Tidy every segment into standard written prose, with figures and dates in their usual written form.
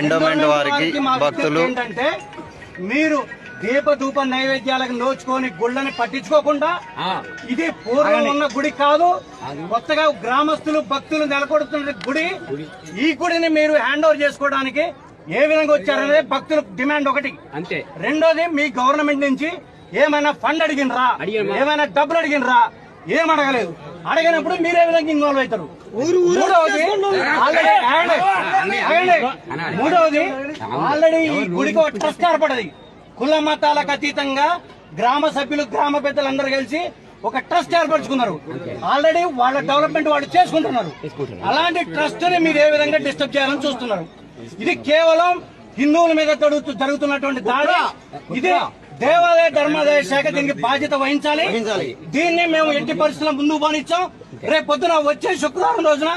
Endowment వారికి భక్తులు ఏంటంటే మీరు దీప ధూప నైవేద్యాలకు నోచుకొని గుళ్ళని పట్టించుకోకుండా ఇది పూర్వం ఉన్న గుడి కాదు, కొత్తగా గ్రామస్తులు భక్తులు నెలకొడుతున్న గుడి. ఈ గుడిని మీరు హ్యాండ్ ఓవర్ చేసుకోవడానికి ఏ విధంగా వచ్చారనేది భక్తుల డిమాండ్ ఒకటి. అంతే. రెండోది, మీ గవర్నమెంట్ నుంచి ఏమైనా ఫండ్ అడిగినరా, ఏమైనా డబ్బులు అడిగినరా? ఏం అడగలేదు. అడిగినప్పుడు మీరే విధంగా ఇన్వాల్వ్ అవుతారు. మూడవది ఆల్రెడీ ఈ గుడికి ఒక ట్రస్ట్ ఏర్పడది. కుల మతాలకు అతీతంగా గ్రామ సభ్యులు గ్రామ పెద్దలందరూ కలిసి ఒక ట్రస్ట్ ఏర్పరచుకున్నారు. ఆల్రెడీ వాళ్ళ డెవలప్మెంట్ వాళ్ళు చేసుకుంటున్నారు. అలాంటి ట్రస్ట్ ని మీరు ఏ విధంగా డిస్టర్బ్ చేయాలని చూస్తున్నారు? ఇది కేవలం హిందువుల మీద జరుగుతున్నటువంటి దాడి. ఇది దేవాలయ ధర్మాదాయ శాఖ దీనికి బాధ్యత వహించాలి. దీన్ని మేము ఎట్టి పరిస్థితుల్లో ముందుకు పోనిచ్చాం. రేపు పొద్దున వచ్చే శుక్రవారం రోజున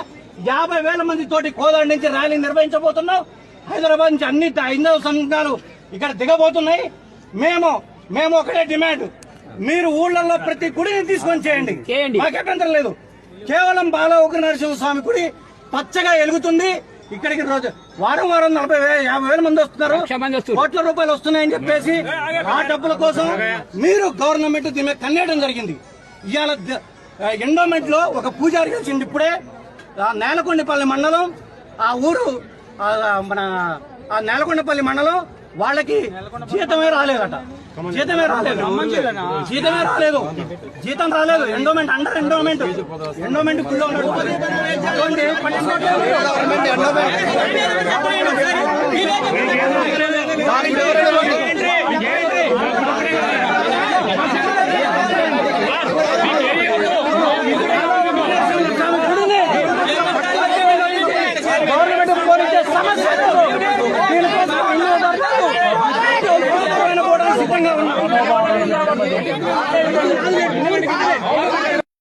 50,000 మంది తోటి కోదాడ నుంచి ర్యాలీ నిర్వహించబోతున్నాం. హైదరాబాద్ నుంచి అన్ని హైందవ సంఘాలు ఇక్కడ దిగబోతున్నాయి. మేము ఒకటే డిమాండ్, మీరు ఊళ్ళల్లో ప్రతి గుడిని తీసుకొని చేయండి, మాకు అభ్యంతరం లేదు. కేవలం బాల ఉగ్ర నరసింహస్వామి గుడి పచ్చగా ఎలుగుతుంది. ఇక్కడికి రోజు వారం 40,000-50,000 మంది వస్తున్నారు, కోట్ల రూపాయలు వస్తున్నాయని చెప్పేసి ఆ డబ్బుల కోసం మీరు గవర్నమెంట్ దీని మీద కన్నేయడం జరిగింది. ఇవాళ ఎండోమెంట్ లో ఒక పూజారి వచ్చింది. ఇప్పుడే నేలకొండపల్లి మండలం, ఆ ఊరు మన నేలకొండపల్లి మండలం వాళ్ళకి జీతమే రాలేదట. జీతం రాలేదు. ఎండోమెంట్ అండర్ ఎండోమెంట్ గుళ్ళో ఉన్నాడు. గవర్నమెంట్ పోలీసే సమస్య సిద్ధంగా ఉన్నారు.